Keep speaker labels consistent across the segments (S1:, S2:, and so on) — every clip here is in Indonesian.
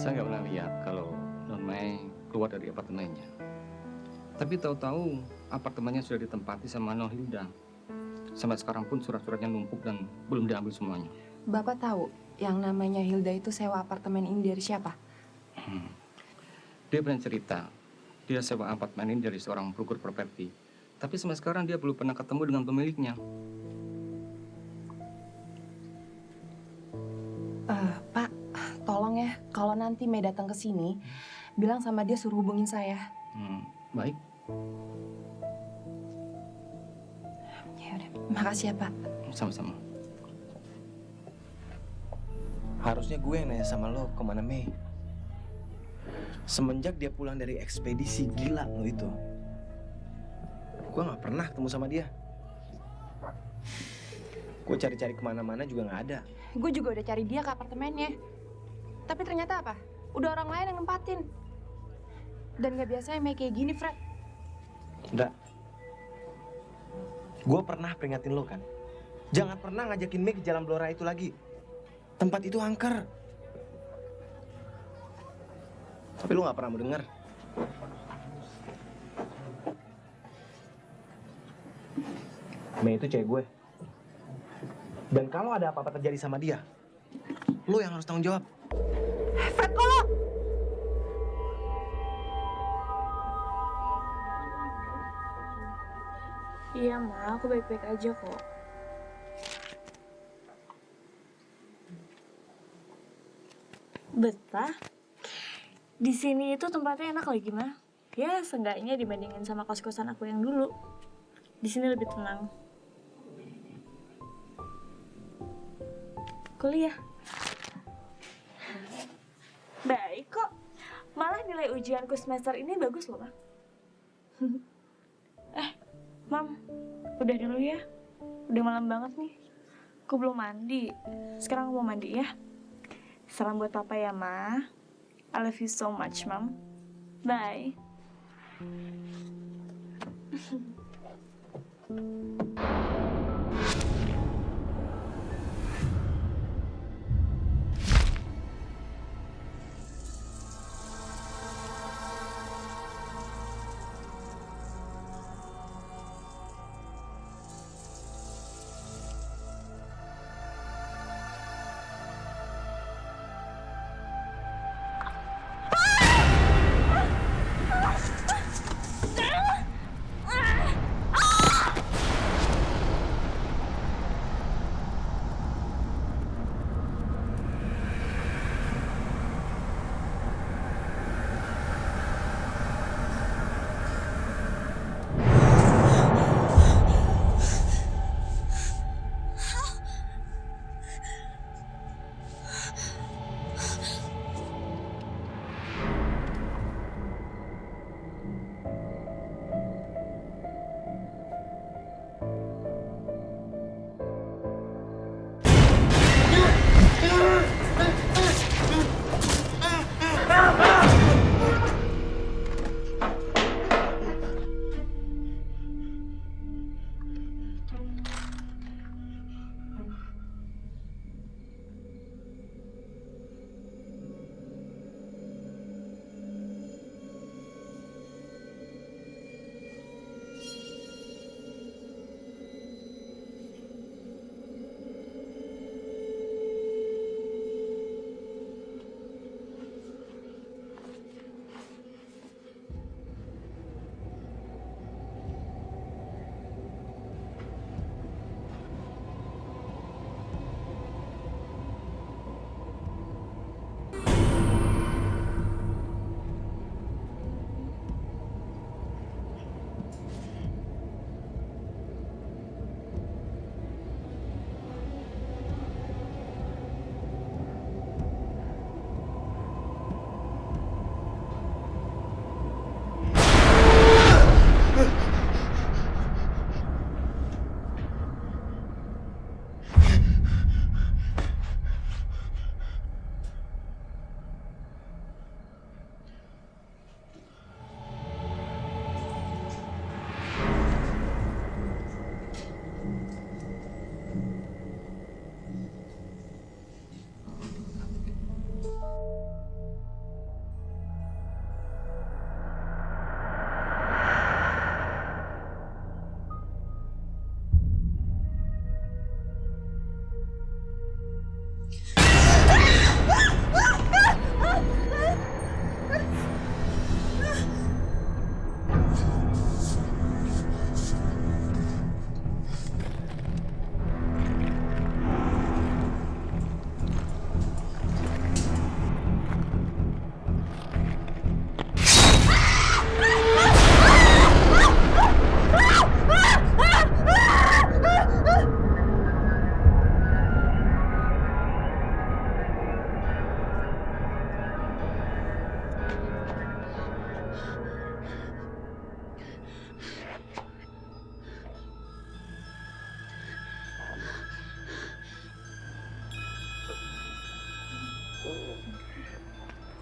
S1: Saya nggak pernah lihat kalau Non Mai keluar dari apartemennya. Tapi tahu-tahu apartemennya sudah ditempati sama Non Hilda. Sampai sekarang pun surat-suratnya numpuk dan belum diambil semuanya.
S2: Bapak tahu yang namanya Hilda itu sewa apartemen ini dari siapa?
S1: Dia pernah cerita, dia sewa apartemen ini dari seorang broker properti. Tapi sampai sekarang dia belum pernah ketemu dengan pemiliknya.
S2: Pak, tolong ya, kalau nanti Mei datang ke sini, bilang sama dia suruh hubungin saya.
S1: Baik.
S2: Ya udah, makasih ya Pak.
S1: Sama-sama.
S3: Harusnya gue yang nanya sama lo kemana Mei. Semenjak dia pulang dari ekspedisi gila lo itu, gue nggak pernah ketemu sama dia. Gue cari-cari kemana-mana juga nggak ada.
S2: Gue juga udah cari dia ke apartemennya. Tapi ternyata apa? Udah orang lain yang nempatin. Dan gak biasanya Mei kayak gini, Fred.
S3: Udah. Gue pernah peringatin lo kan. Jangan pernah ngajakin Mei ke Jalan Blora itu lagi. Tempat itu angker. Tapi lo gak pernah mau denger. Mei itu cewek gue. Dan kalau ada apa-apa terjadi sama dia, lo yang harus tanggung jawab.
S2: Fred, kok lo?
S4: Iya, Ma. Aku baik-baik aja kok. Betah? Di sini itu tempatnya enak lagi, Ma. Ya, seenggaknya dibandingin sama kos-kosan aku yang dulu. Di sini lebih tenang. Kuliah. Baik kok. Malah nilai ujianku semester ini bagus loh, Ma. Mam, udah dulu ya. Udah malam banget nih. Aku belum mandi. Sekarang aku mau mandi ya. Salam buat Papa ya, Ma. I love you so much, Mam. Bye.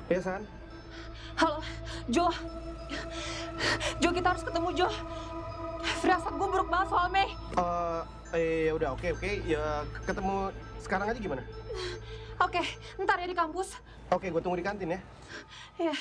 S3: Ya, San?
S2: Halo, Jo. Jo, kita harus ketemu, Jo. Firasat gue buruk banget soal Mei.
S3: Ya udah, oke. Ya, ketemu sekarang aja gimana?
S2: Oke, ntar ya di kampus.
S3: Oke, gue tunggu di kantin ya.
S2: Ya.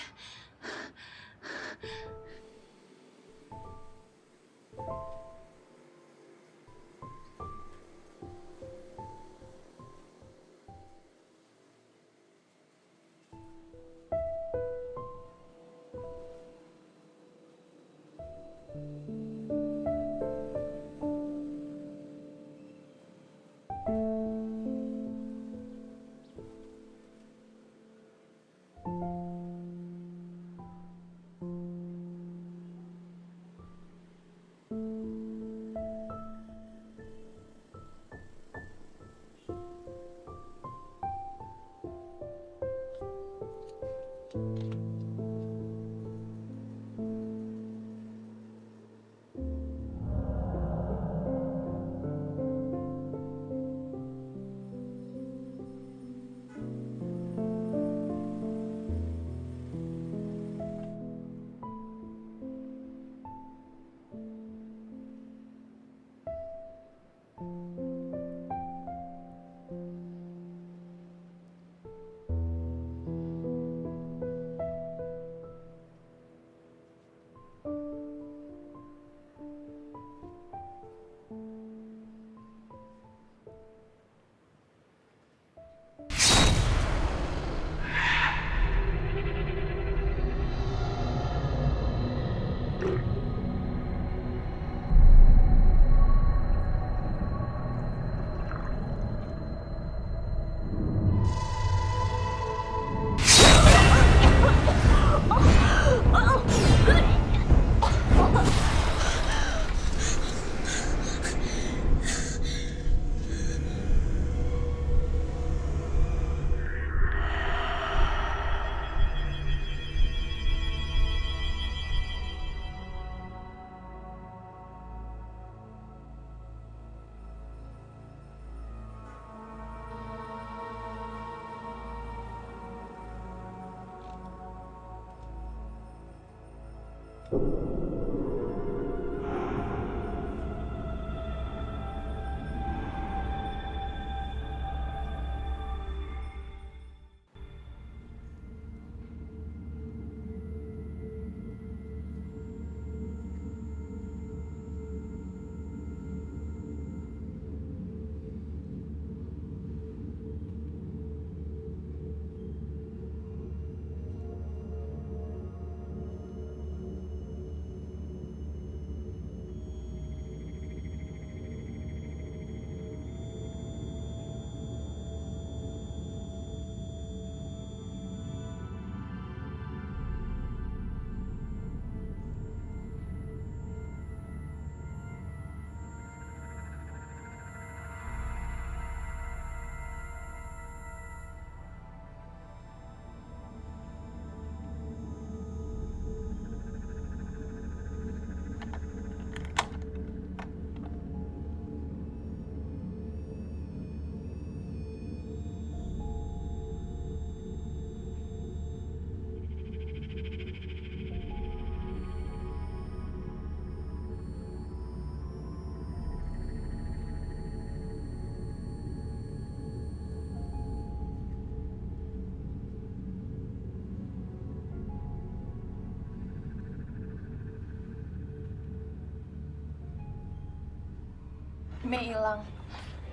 S2: Mei hilang.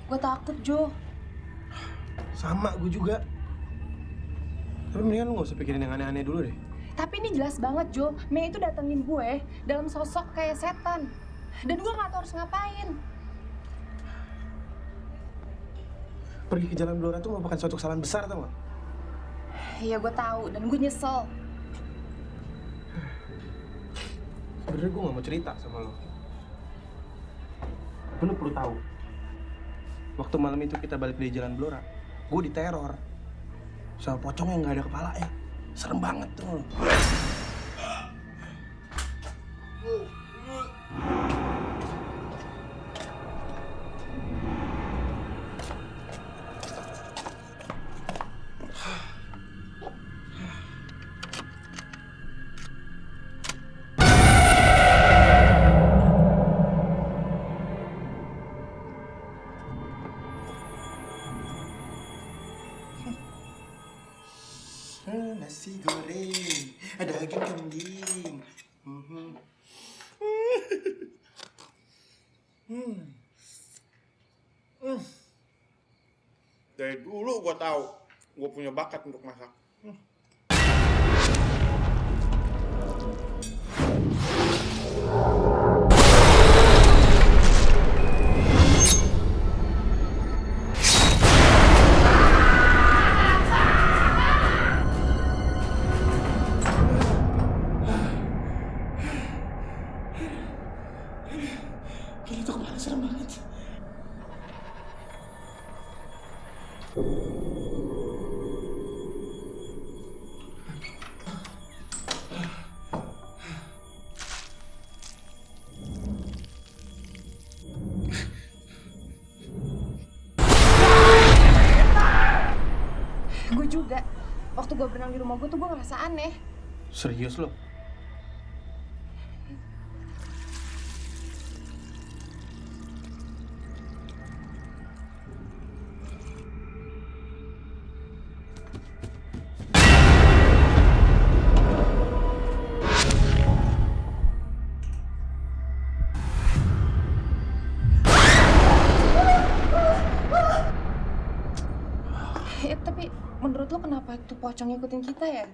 S2: Gue takut, Jo.
S3: Sama, gue juga. Tapi mendingan lu gak usah pikirin yang aneh-aneh dulu deh.
S2: Tapi ini jelas banget, Jo. Mei itu datengin gue dalam sosok kayak setan. Dan gue gak tahu harus ngapain.
S3: Pergi ke Jalan Blora itu merupakan suatu kesalahan besar, tau gak?
S2: Iya, gue tahu. Dan gue nyesel.
S3: Sebenarnya gue gak mau cerita sama lo. Lu perlu tahu. Waktu malam itu kita balik dari Jalan Blora, gue diteror sama pocong yang gak ada kepalanya. Serem banget tuh.
S5: tahu gue punya bakat untuk masak.
S3: Gila itu kepala serem banget.
S2: Gue juga. Waktu gue berenang di rumah gue tuh gue ngerasa aneh.
S3: Serius lo?
S2: Tapi menurut lo kenapa tuh pocong ngikutin kita ya?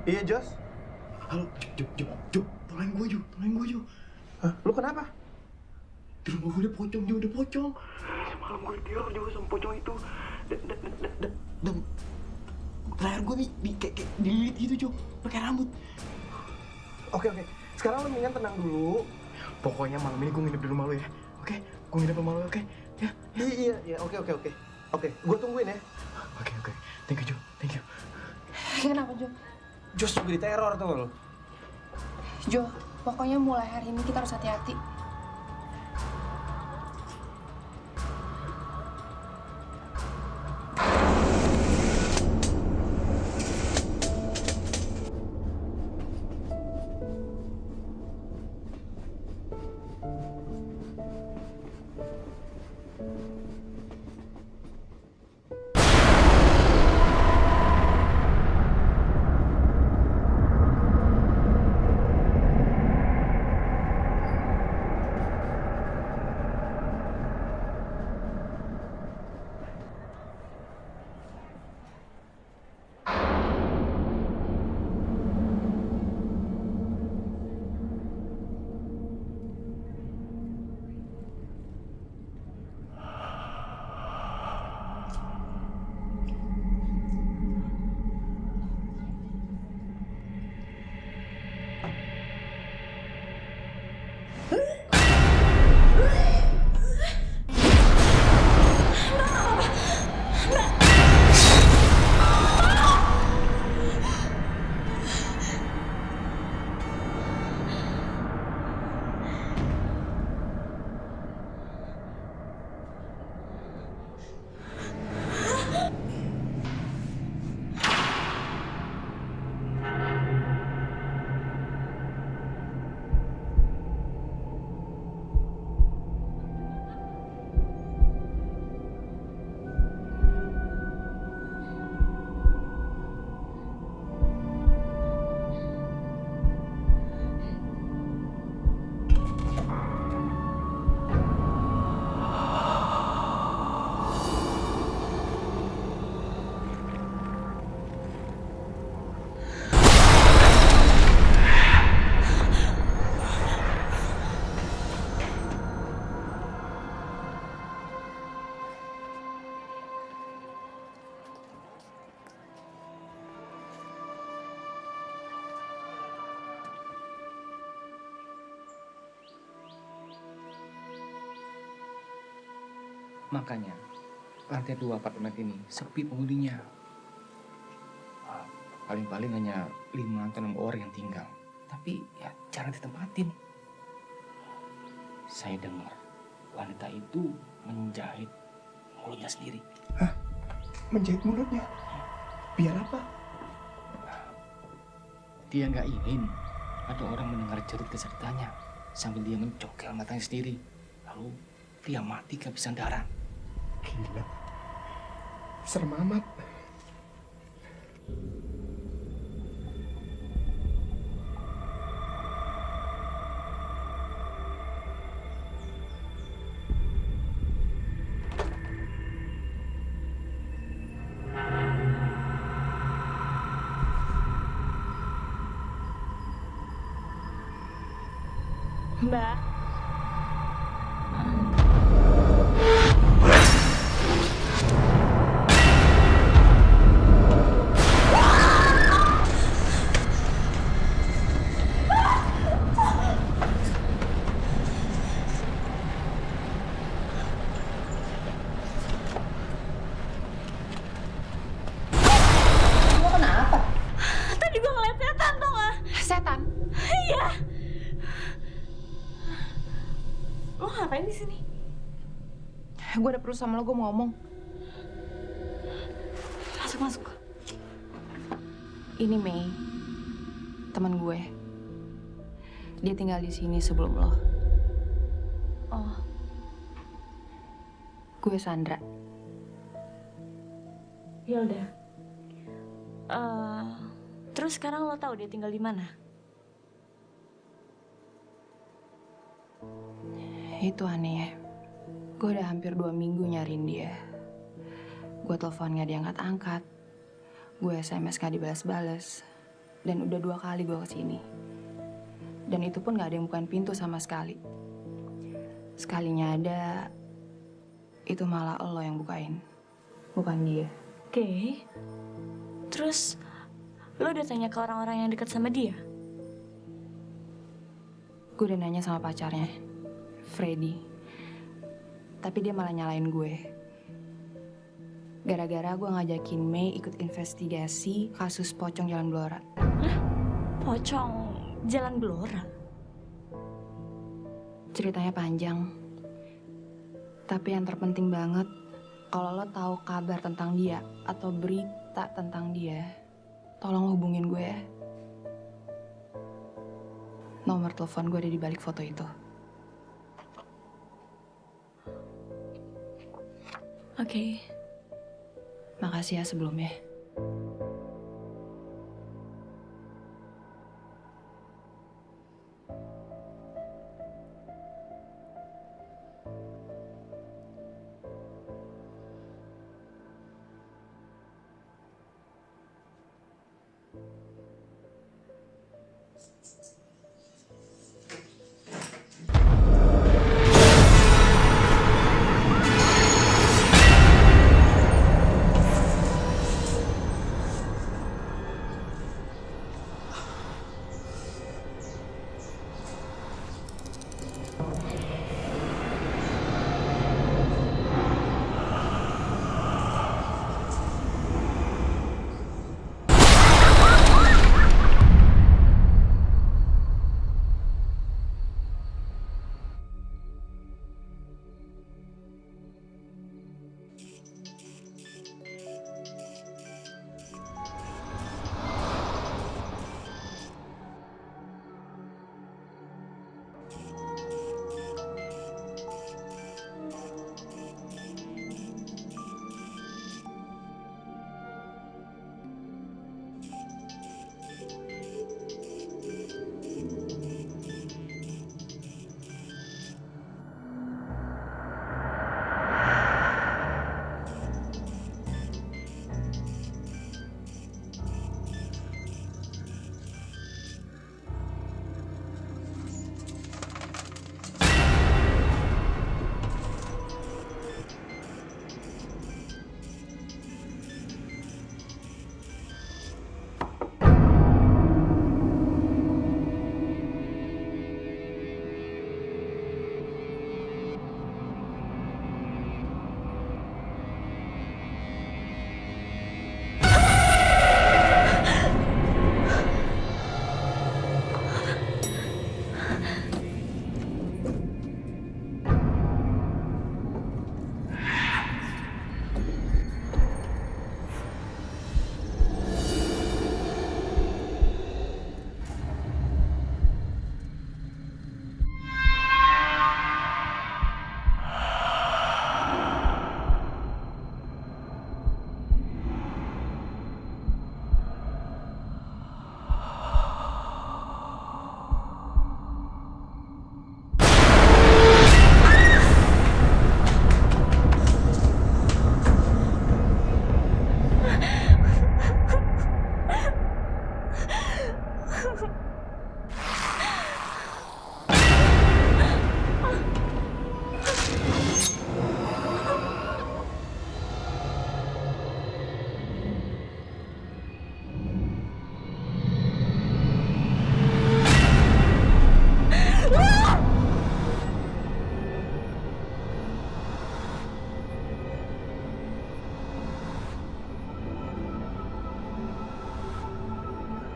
S3: Iya, Jos.
S6: Halo, Jo, tolongin gue, Jo.
S3: Hah? Lu kenapa?
S6: Di rumah gue ada pocong, Jo, ada pocong. Semalam gue diteror juga sama pocong itu. Dan leher gue kayak dililit gitu, Jo, pakai rambut.
S3: Oke. Sekarang lu mendingan tenang dulu.
S6: Pokoknya malam ini gue nginep di rumah lo ya. Oke? Gue nginep sama lo, oke? Ya.
S3: Iya, oke. Oke, gue tungguin ya.
S6: Oke. Thank you, Jo. Thank you.
S2: Kenapa, Jo?
S3: Jos juga diteror tuh lo.
S2: Jo, pokoknya mulai hari ini kita harus hati-hati.
S1: Makanya lantai 2 apartemen ini sepi penghuninya. Paling-paling hanya 5 atau 6 orang yang tinggal. Tapi ya jarang ditempatin. Saya dengar wanita itu menjahit mulutnya sendiri.
S6: Hah? Menjahit mulutnya? Biar apa?
S1: Dia nggak ingin ada orang mendengar cerita kesakitannya sambil dia mencongkel matanya sendiri. Lalu dia mati kehabisan darah.
S6: Gila. Serem amat.
S4: Mbak.
S2: Lo kenapa?
S4: Tadi gue ngeliat setan tau gak?
S2: Setan?
S4: Iya. Lo ngapain di sini?
S2: Gue ada perlu sama lo, gue mau ngomong.
S4: Masuk.
S2: Ini Mei, teman gue. Dia tinggal di sini sebelum lo.
S4: Oh,
S2: Gue Sandra.
S4: ya udah. Terus sekarang lo tahu dia tinggal di mana?
S2: Itu aneh ya. Gue udah hampir 2 minggu nyariin dia. Gue telepon gak diangkat-angkat. Gue SMS gak dibalas-balas. Dan udah 2 kali gue kesini. Dan itu pun gak ada yang bukain pintu sama sekali. Sekalinya ada, itu malah lo yang bukain. Bukan dia.
S4: Oke. Terus lo udah tanya ke orang-orang yang dekat sama dia?
S2: Gue udah nanya sama pacarnya, Freddy. Tapi dia malah nyalain gue. Gara-gara gue ngajakin Mei ikut investigasi kasus pocong Jalan Blora.
S4: Pocong Jalan Blora?
S2: Ceritanya panjang. Tapi yang terpenting banget, kalau lo tahu kabar tentang dia atau berita tentang dia, tolong hubungin gue ya. Nomor telepon gue ada di balik foto itu.
S4: Oke.
S2: Makasih ya sebelumnya.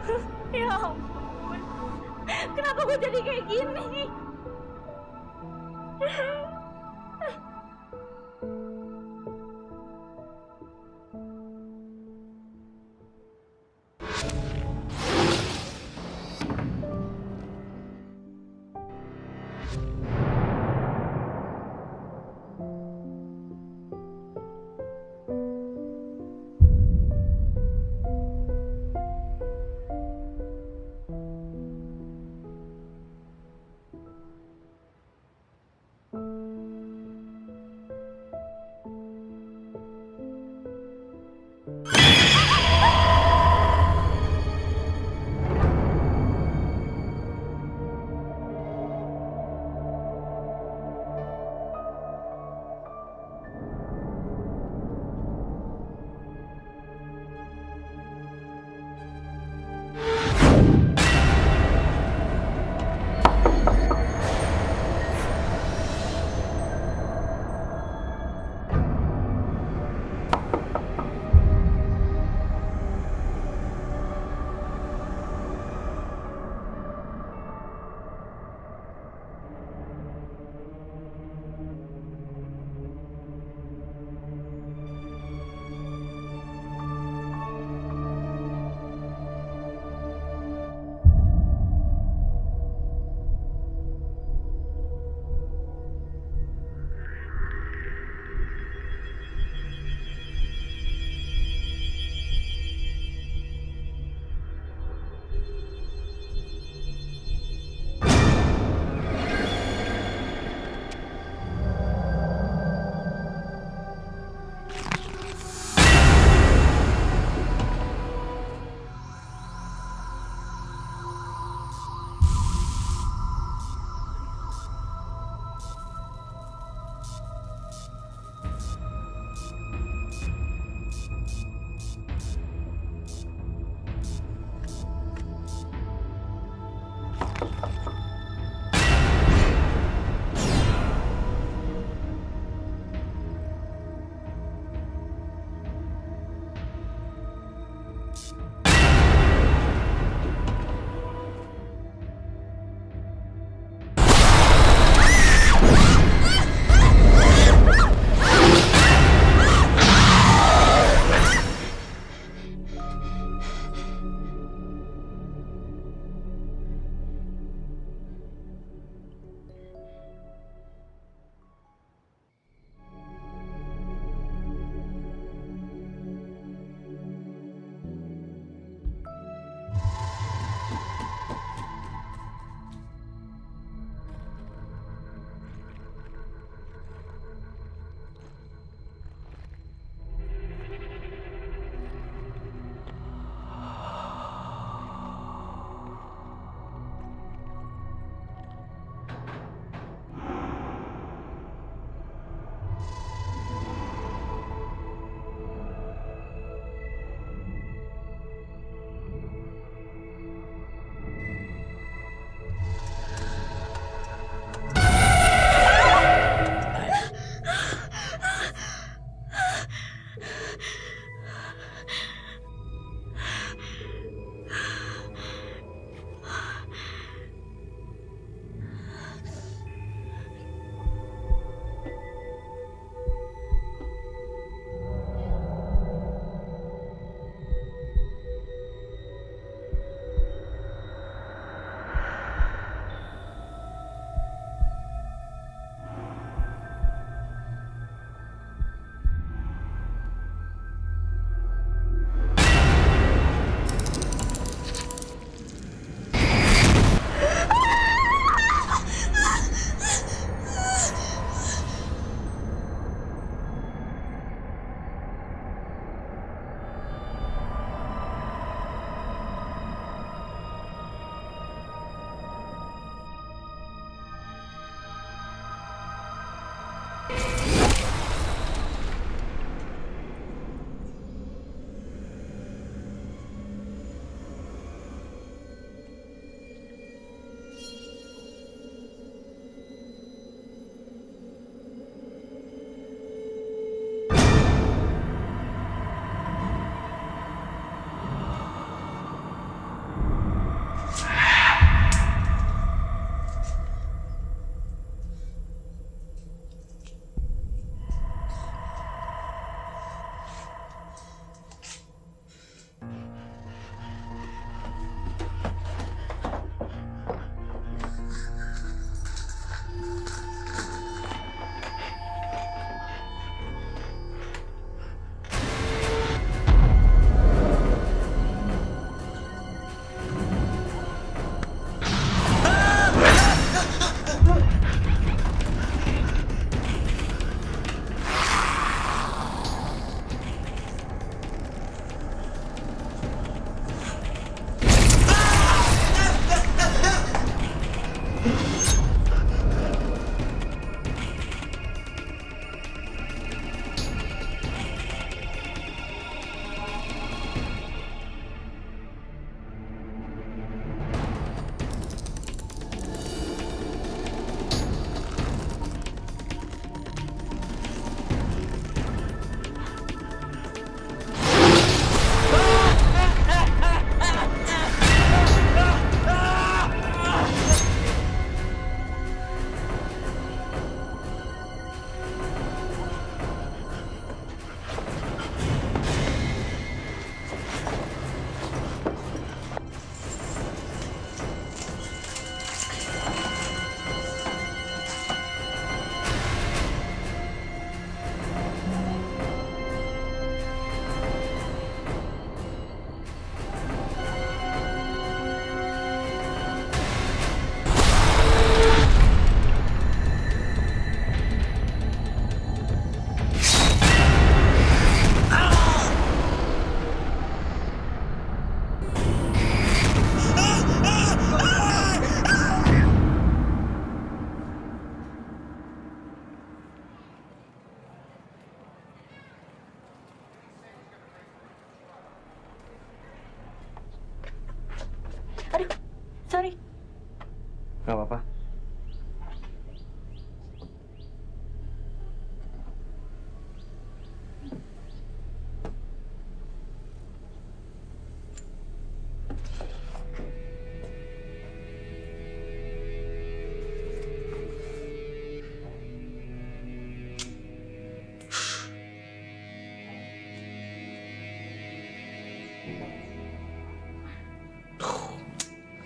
S4: Ya ampun, kenapa gue jadi kayak gini?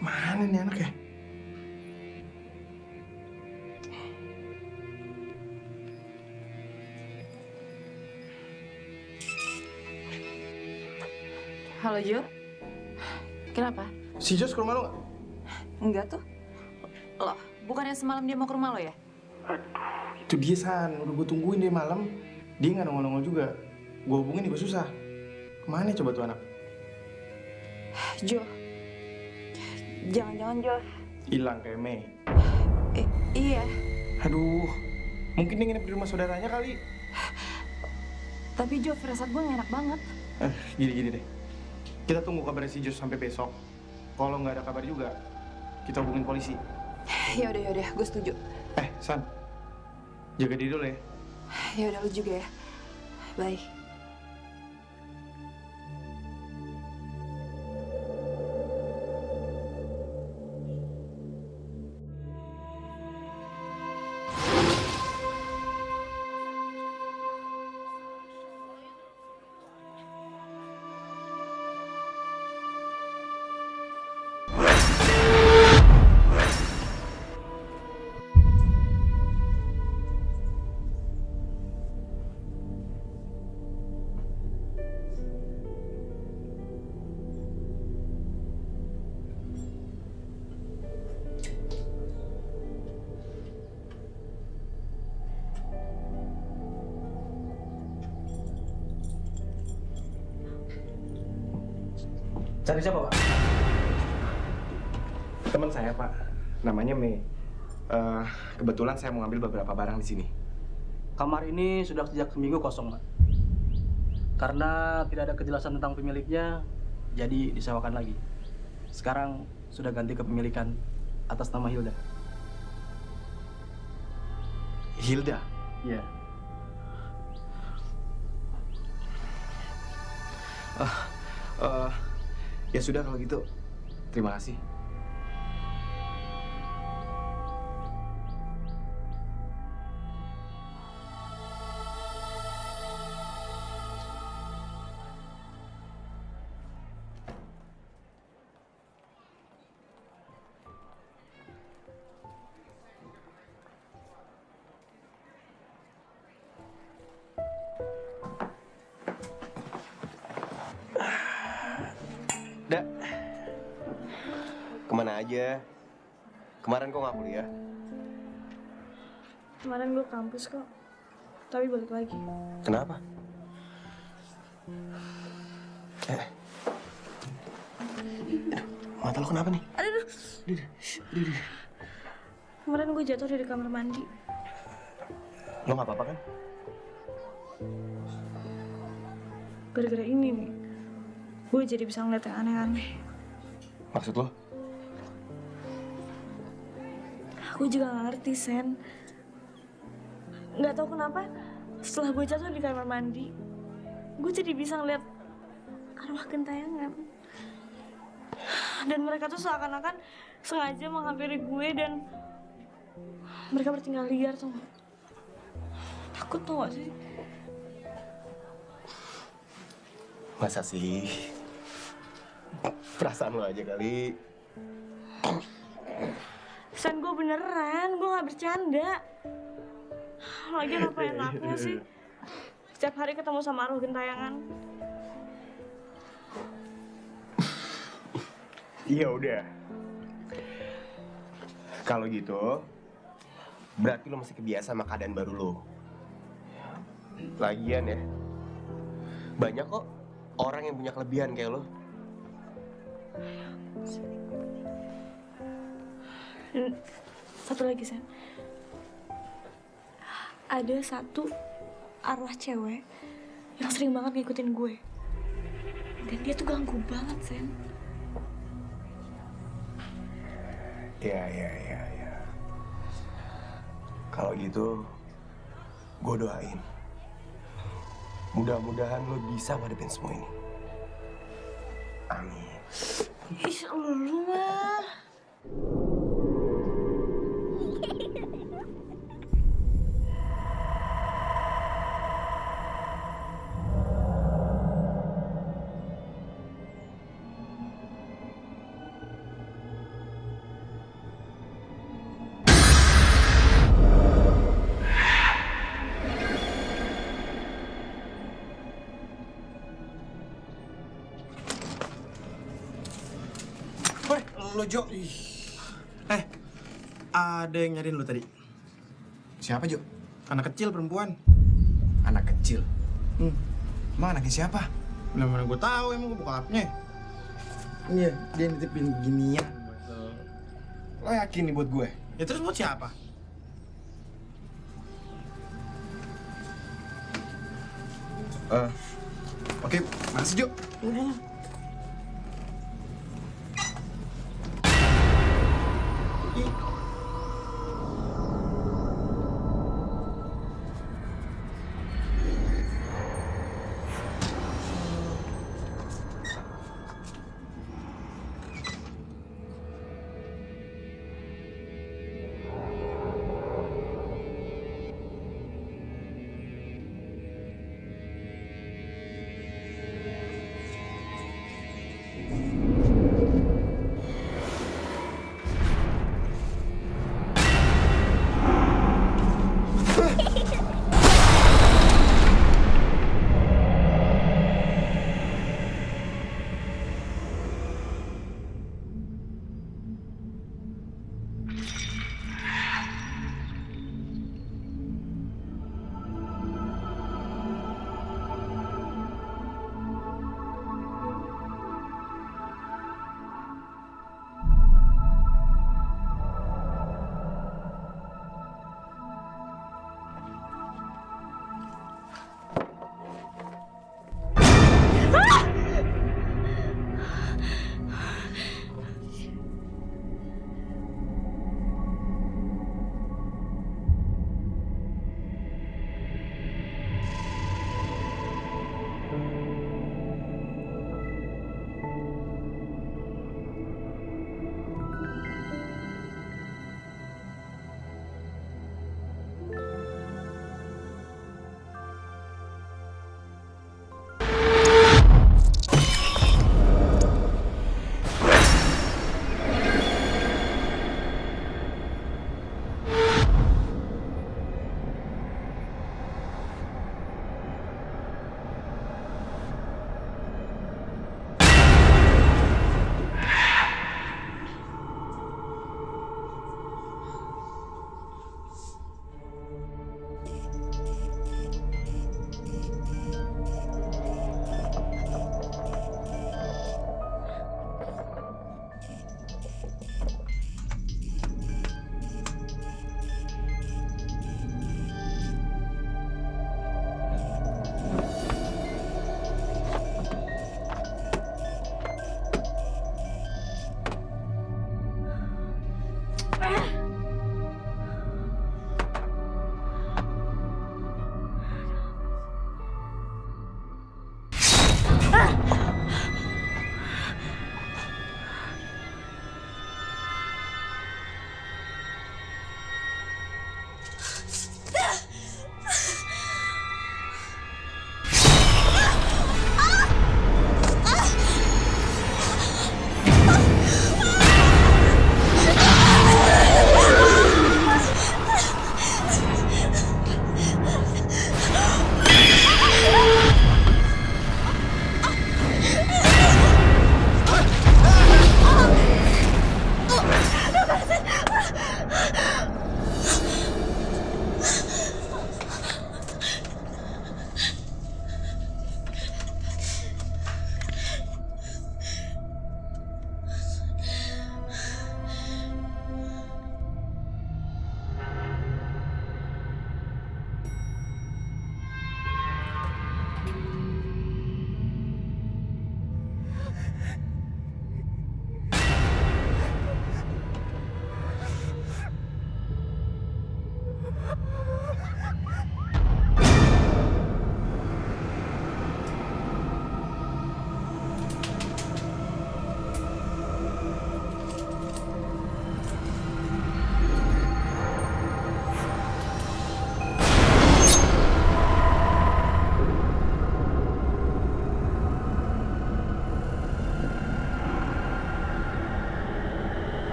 S3: Mana nih anak ya?
S2: Halo Jo, kenapa?
S3: Si Jos ke rumah lo nggak?
S2: Enggak tuh. Loh, bukannya semalam dia mau ke rumah lo ya?
S3: Itu dia San, udah gue tungguin dari malam. Dia nggak nongol-nongol juga. Gue hubungin juga susah. Kemana coba tuh anak?
S2: Jo, jangan-jangan Jo.
S3: Hilang kayak Mei.
S2: Iya,
S3: Aduh, mungkin dia nginep di rumah saudaranya kali.
S2: tapi Jo, firasat gue gak enak banget.
S3: Gini deh. Kita tunggu kabar si Jos sampai besok. Kalau nggak ada kabar juga, kita hubungin polisi.
S2: Yaudah, gue setuju.
S3: San, jaga diri dulu ya.
S2: Yaudah, lu juga ya. Bye.
S3: Cari siapa, Pak? Teman saya, Pak. Namanya Mei. Kebetulan saya mau ambil beberapa barang di sini.
S7: Kamar ini sudah sejak seminggu kosong, Pak. Karena tidak ada kejelasan tentang pemiliknya, jadi disewakan lagi. Sekarang sudah ganti kepemilikan atas nama Hilda.
S3: Hilda?
S7: Iya.
S3: Ya sudah kalau gitu. Terima kasih.
S6: Dak, kemana aja? Kemarin kok nggak kuliah?
S4: Kemarin gue kampus kok, tapi balik lagi.
S6: Kenapa? Mata lo kenapa nih?
S4: Aduh. Kemarin gue jatuh dari kamar mandi.
S6: Lo nggak apa-apa kan?
S4: Gara-gara ini nih, gue jadi bisa ngeliat yang aneh-aneh.
S6: Maksud lo?
S4: Aku juga gak ngerti, Sen. Gak tahu kenapa, setelah gue jatuh di kamar mandi, gue jadi bisa ngeliat arwah gentayangan. Dan mereka tuh seakan-akan sengaja menghampiri gue dan mereka bertingkah liar, tuh. Takut tuh gak sih?
S6: Masa sih? Perasaan lo aja kali.
S4: Sen, gue beneran, gue gak bercanda. Lagian apa enaknya sih? Setiap hari ketemu sama arwah gentayangan.
S6: Iya udah. Kalau gitu, berarti lo masih kebiasa sama keadaan baru lo. Lagian ya, banyak kok orang yang punya kelebihan kayak lo.
S4: Dan satu lagi, Sen. Ada satu arwah cewek yang sering banget ngikutin gue. Dan dia tuh ganggu banget, Sen.
S6: Ya. Kalau gitu, gue doain. Mudah-mudahan lo bisa ngadepin semua ini. Amin.
S4: Ih, lu mah.
S6: lo, Jo. Ada yang nyariin lo tadi.
S8: Siapa, Jo?
S6: Anak kecil perempuan.
S8: Anak kecil? Emang anaknya siapa?
S6: Mana gue tahu emang gue bokapnya. Iya, dia nitipin ginian.
S8: Lo yakin nih buat gue?
S6: Ya terus buat siapa?
S8: Oke, makasih, Jo.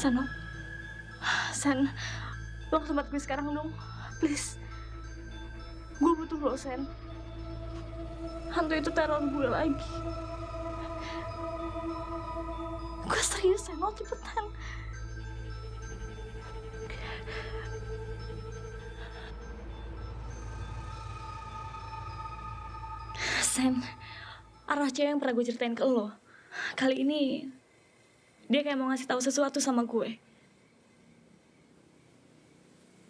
S4: Sano, Sen, lo ke tempat gue sekarang dong, please. Gue butuh lo, Sen. Hantu itu teror gue lagi. Gue serius, Sen, lo cepetan. Sen, arwah cewek yang pernah gue ceritain ke lo, kali ini dia kayak mau ngasih tahu sesuatu sama gue.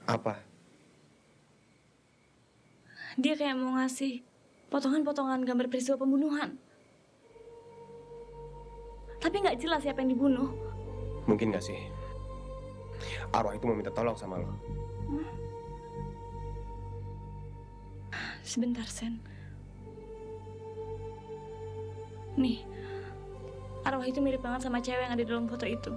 S3: Apa?
S4: Dia kayak mau ngasih potongan-potongan gambar peristiwa pembunuhan. Tapi nggak jelas siapa yang dibunuh.
S3: Mungkin gak sih? Arwah itu mau minta tolong sama lo.
S4: Sebentar, Sen. Nih, arwah itu mirip banget sama cewek yang ada di dalam foto itu.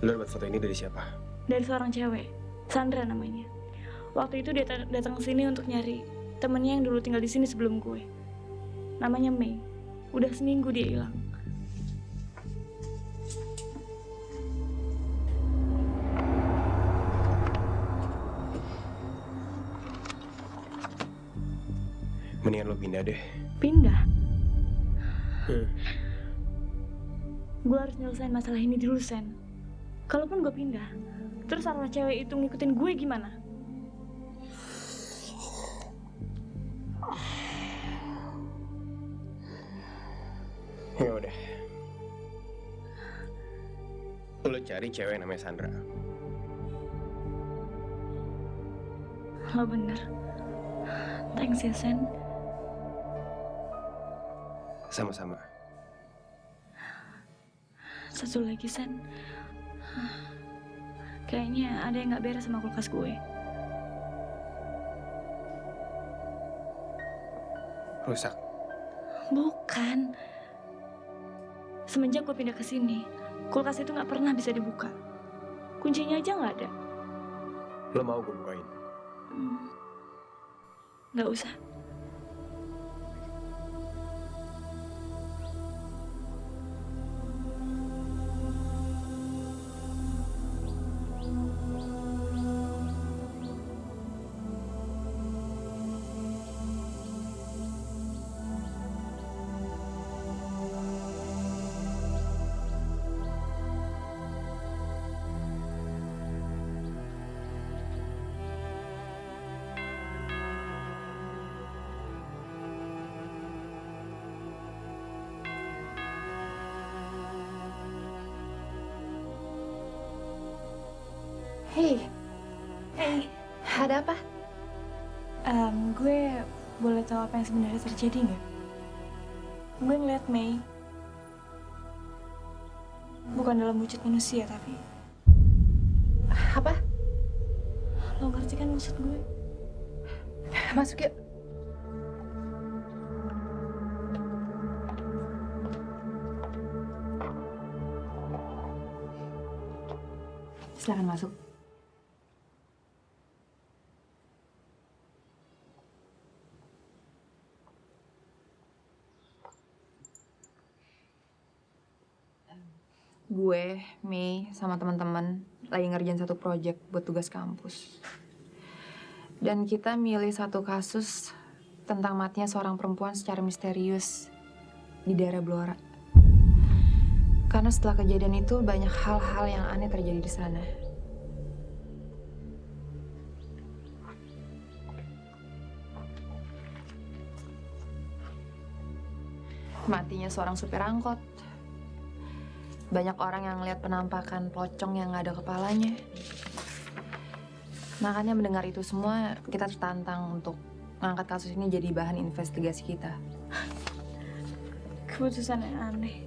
S3: Lo dapat foto ini dari siapa?
S4: Dari seorang cewek, Sandra namanya. Waktu itu dia datang ke sini untuk nyari temennya yang dulu tinggal di sini sebelum gue. Namanya Mei. Udah seminggu dia hilang.
S3: Mendingan lo pindah deh.
S4: Pindah? Gue harus nyelesain masalah ini dulu, Sen. Kalaupun gue pindah, terus arwah cewek itu ngikutin gue gimana?
S3: Ya udah. Lo cari cewek namanya Sandra.
S4: Lo bener. Thanks ya, Sen.
S3: Sama-sama.
S4: Satu lagi, Sen. Kayaknya ada yang gak beres sama kulkas gue.
S3: Rusak.
S4: Bukan. Semenjak gue pindah ke sini, kulkas itu gak pernah bisa dibuka. Kuncinya aja gak ada.
S3: Lo mau gue bukain?
S4: Gak usah.
S2: Hey,
S4: Hey,
S2: ada apa?
S4: gue boleh tahu apa yang sebenarnya terjadi nggak? Gue ngeliat Mei. Bukan dalam wujud manusia, tapi
S2: Apa?
S4: lo ngerti kan maksud gue?
S2: Masuk yuk. Silakan masuk. Gue, Mei, sama teman-teman lagi ngerjain satu proyek buat tugas kampus. Dan kita milih satu kasus tentang matinya seorang perempuan secara misterius di daerah Blora. Karena setelah kejadian itu banyak hal-hal yang aneh terjadi di sana. Matinya seorang supir angkot. Banyak orang yang lihat penampakan pocong yang nggak ada kepalanya. Makanya mendengar itu semua, kita tertantang untuk ngangkat kasus ini jadi bahan investigasi kita.
S4: Keputusan yang aneh.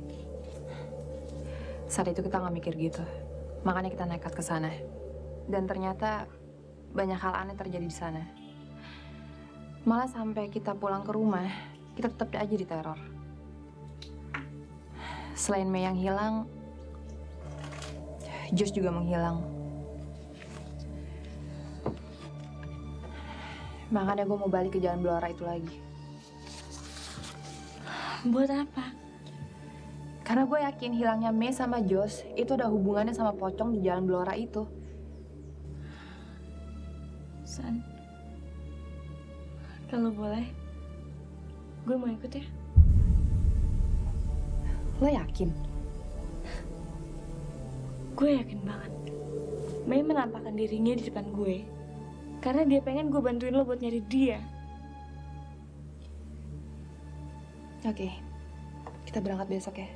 S2: Saat itu kita nggak mikir gitu. Makanya kita nekat ke sana. Dan ternyata banyak hal aneh terjadi di sana. Malah sampai kita pulang ke rumah, kita tetap aja diteror. Selain Mei yang hilang, Josh juga menghilang. Makanya gue mau balik ke jalan Blora itu lagi.
S4: Buat apa?
S2: Karena gue yakin hilangnya Mei sama Jos itu ada hubungannya sama pocong di Jalan Blora itu.
S4: San, kalau boleh, gue mau ikut ya.
S2: Lo yakin?
S4: Gue yakin banget. Mei menampakkan dirinya di depan gue karena dia pengen gue bantuin lo buat nyari dia.
S2: Oke, kita berangkat besok ya.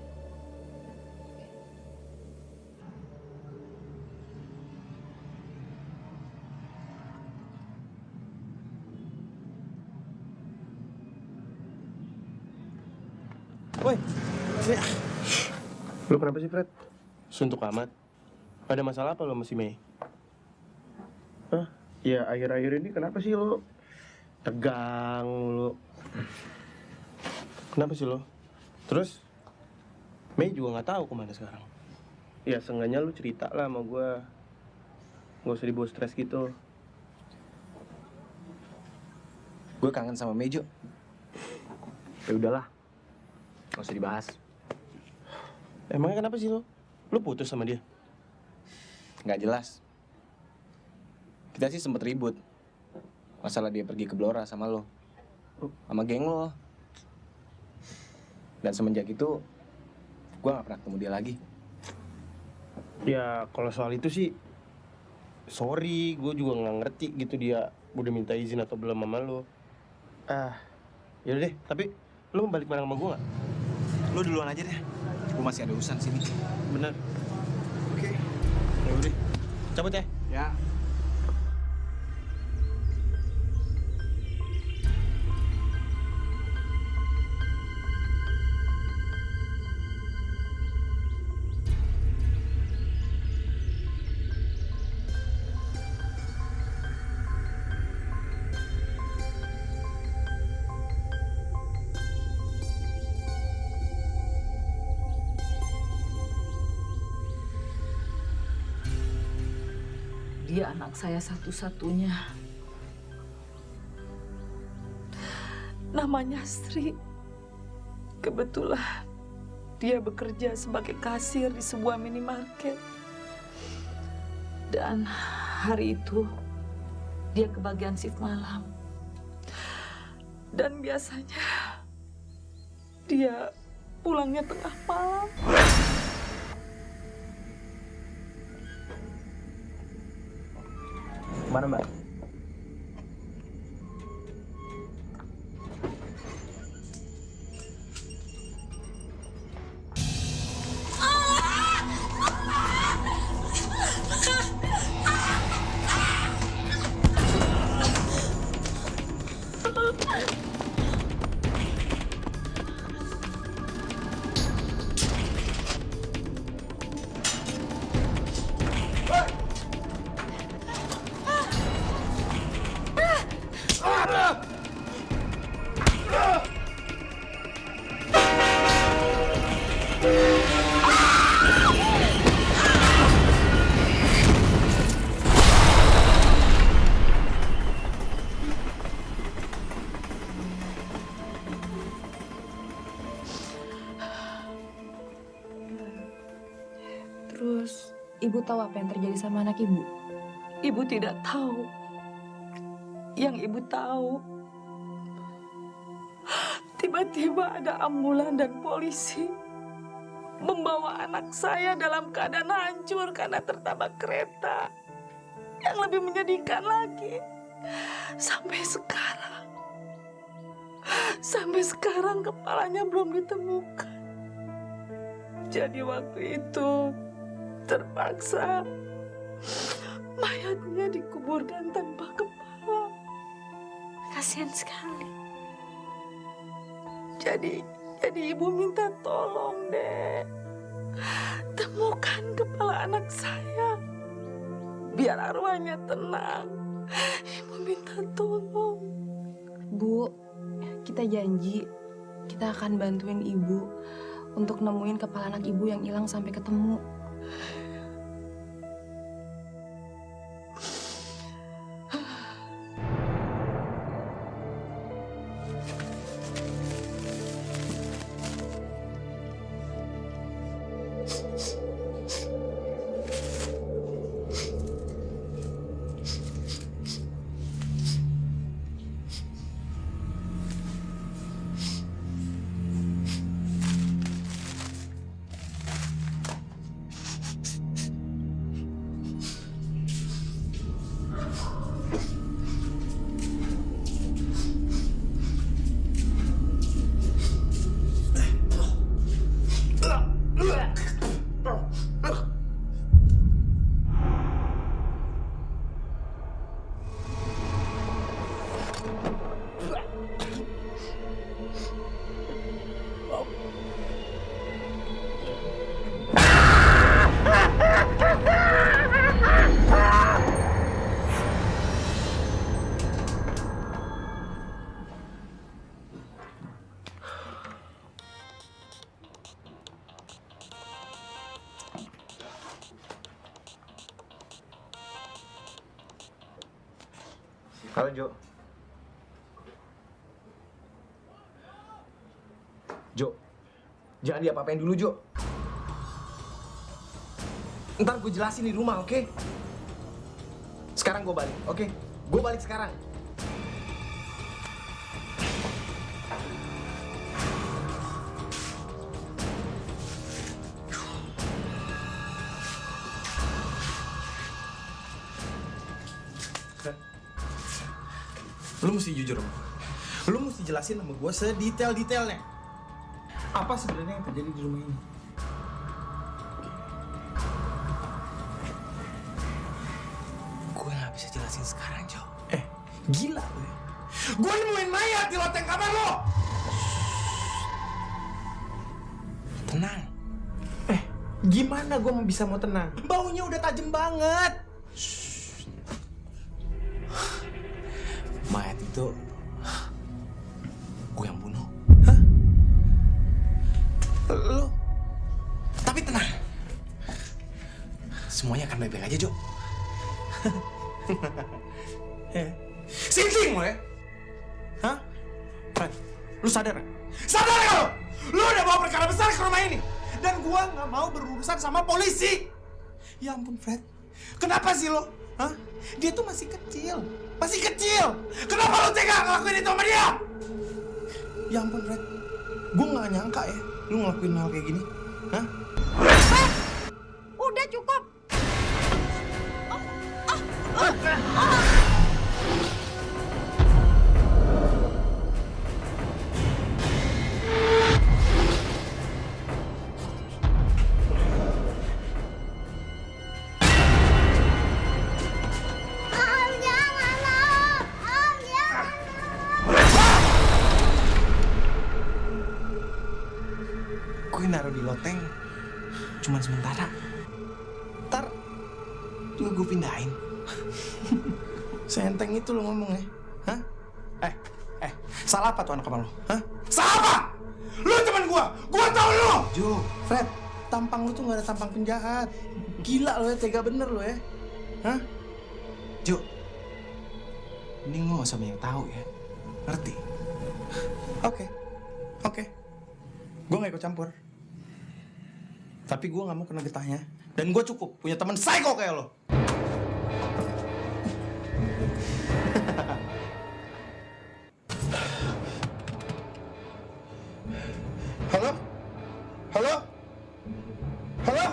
S3: Woi, lu kenapa sih Fred? Suntuk amat. Ada masalah apa lo sama si Mei? Hah? Ya akhir-akhir ini kenapa sih lo tegang lo? Kenapa sih lo? Terus Mei juga nggak tahu kemana sekarang. Ya seenggaknya lu cerita lah sama gue. Gak usah dibawa stres gitu.
S8: Gue kangen sama Mejo.
S3: Ya udahlah.
S8: Gak usah dibahas.
S3: Emangnya kenapa sih lo? Lu putus sama dia?
S8: Nggak jelas. Kita sih sempet ribut. Masalah dia pergi ke Blora sama lo. Sama geng lo. Dan semenjak itu, gue nggak pernah ketemu dia lagi.
S3: Ya kalau soal itu sih, sorry, gue juga nggak ngerti gitu dia udah minta izin atau belum sama lo. Yaudah deh, tapi lo mau balik bareng sama gue nggak?
S8: Lo duluan aja deh. Gue masih ada urusan sini.
S3: Bener.
S8: Oke.
S3: Ya udah, cabut ya.
S8: Ya.
S9: Dia anak saya satu-satunya. Namanya Sri. Kebetulan dia bekerja sebagai kasir di sebuah minimarket. Dan hari itu dia kebagian shift malam. Dan biasanya dia pulangnya tengah malam.
S3: Mana Mbak?
S2: Terus, ibu tahu apa yang terjadi sama anak ibu?
S9: Ibu tidak tahu. Yang ibu tahu, tiba-tiba ada ambulan dan polisi membawa anak saya dalam keadaan hancur karena tertabrak kereta. Yang lebih menyedihkan lagi, sampai sekarang kepalanya belum ditemukan. Jadi waktu itu terpaksa mayatnya dikuburkan tanpa kepala.
S4: Kasihan sekali.
S9: Jadi ibu minta tolong deh, temukan kepala anak saya biar arwahnya tenang. Ibu minta tolong.
S2: Bu, kita janji kita akan bantuin ibu untuk nemuin kepala anak ibu yang hilang sampai ketemu.
S6: Halo, Jo. Jo, jangan diapa-apain dulu, Jo. Ntar gue jelasin di rumah, oke? Sekarang gue balik, oke? Gue balik sekarang. Lu mesti jujur sama gue. Lu mesti jelasin sama gue sedetail-detailnya. Apa sebenarnya yang terjadi di rumah ini? Gue gak bisa jelasin sekarang, Jo. Gila lu ya. Gue nemuin mayat di loteng kamar lo! Tenang. Gimana gue bisa mau tenang? Baunya udah tajam banget. Mayat itu gue yang bunuh. Hah? Lo? Tapi tenang. Semuanya akan baik-baik aja, Jo. Sing-sing lo ya? Hah? Fred, lu sadar gak? Sadar gak lo? Lu udah bawa perkara besar ke rumah ini. Dan gua gak mau berurusan sama polisi. Ya ampun, Fred. Kenapa sih lo? Hah? Dia tuh masih kecil. Masih kecil. Kenapa lu tega ngelakuin itu sama dia? Ya ampun, Fred. Gua gak nyangka ya lu ngelakuin hal kayak gini. Hah?
S9: Udah cukup.
S6: Gue naruh di loteng cuman sementara. Ntar juga gue pindahin. Seenteng itu lo ngomong ya. Hah? Salah apa tuh anak sama lo? Hah? Salah apa? Lo teman gue tau lo! Jo, Fred, tampang lo tuh gak ada tampang penjahat. Gila lo ya, tega bener lo ya. Hah? Jo, ini lo gak usah banyak tahu ya. Ngerti? Oke. Gue gak ikut campur. Tapi gue gak mau kena getahnya. Dan gue cukup punya teman psycho kayak lo. Halo? Halo? Halo?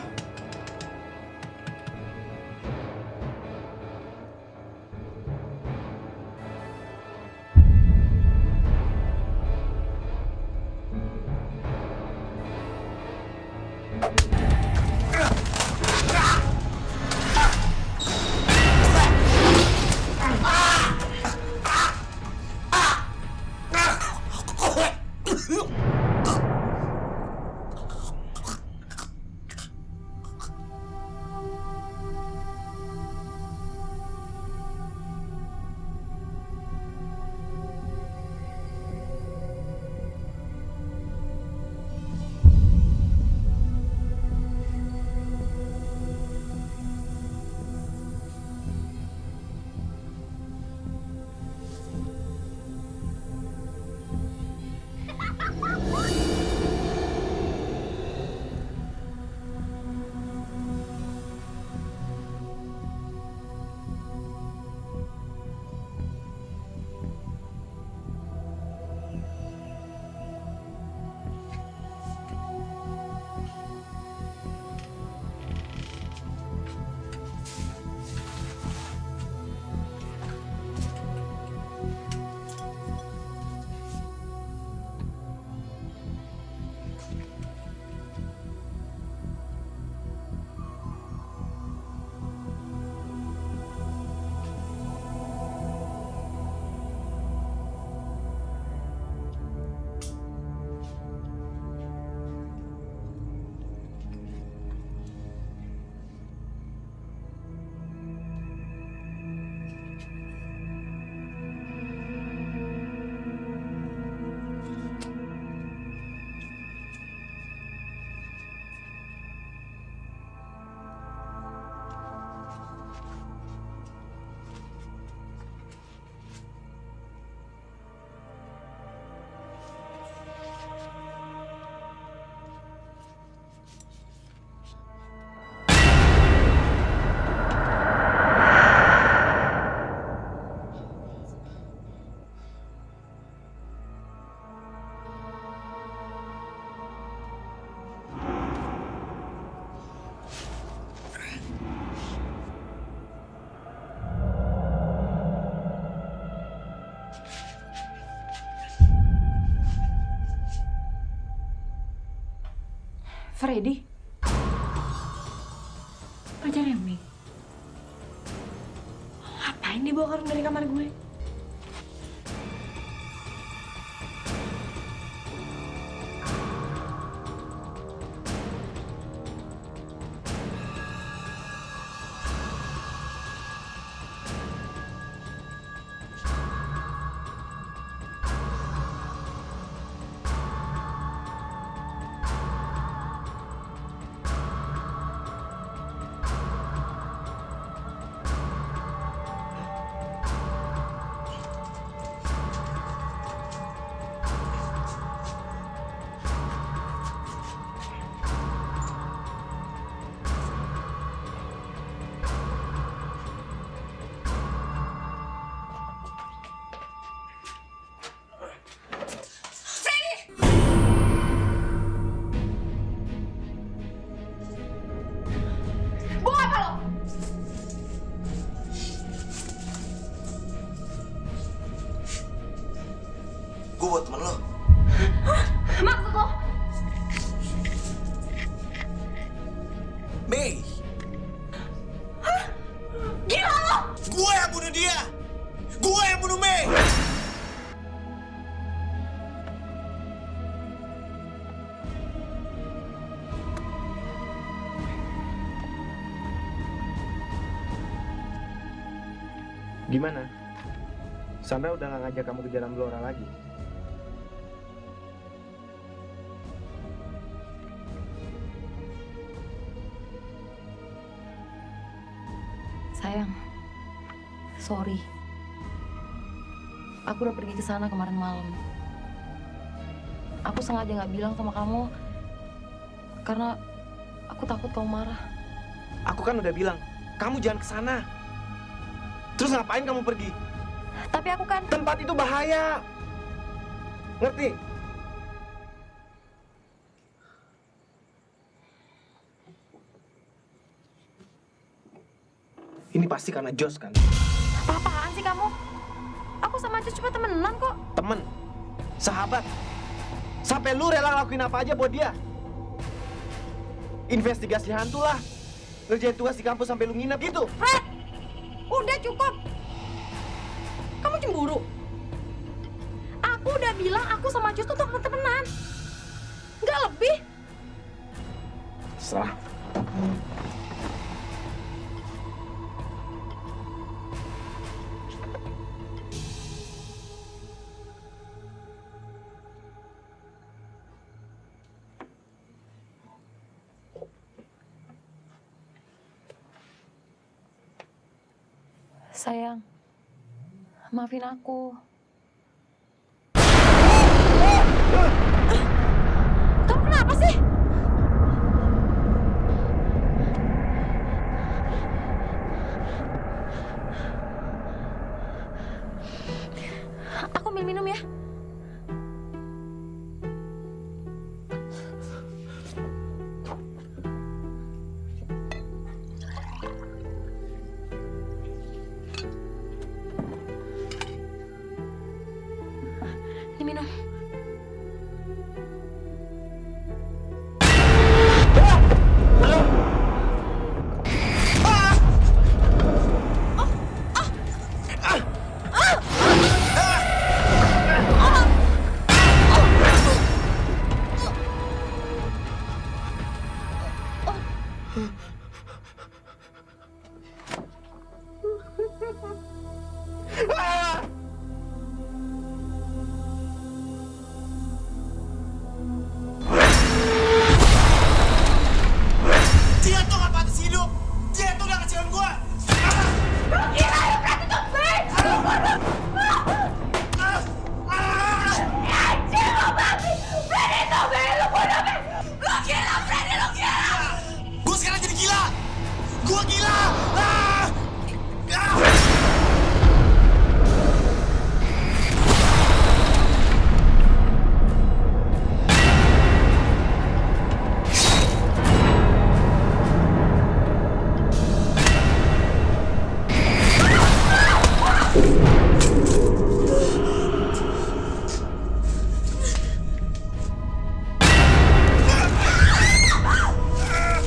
S2: Freddy?
S4: Pacarnya Mei? Ngapain dibawa karung dari kamar gue?
S6: Gue buat temen lo.
S2: Maksud lo?
S6: Mei,
S2: Gila lo!
S6: gue yang bunuh dia. Gue yang bunuh Mei.
S3: Gimana? Sandra udah gak ngajak kamu ke jalan Blora lagi?
S2: Sayang, sorry. Aku udah pergi ke sana kemarin malam. Aku sengaja nggak bilang sama kamu karena aku takut kamu marah.
S3: Aku kan udah bilang, kamu jangan ke sana. Terus ngapain kamu pergi?
S2: Tapi aku kan...
S3: Tempat itu bahaya. Ngerti? Ini pasti karena Jos kan?
S2: Apa-apaan sih kamu? Aku sama Jos cuma temenan kok.
S3: Temen, sahabat. Sampai lu rela ngelakuin apa aja buat dia. Investigasi hantu lah. Ngerjain tugas di kampus sampai lu nginep gitu.
S2: Fred! Udah cukup. Kamu cemburu? Aku udah bilang aku sama Jos tuh temenan. Nggak lebih.
S3: Serah.
S2: Sayang, maafin aku. Kamu kenapa sih?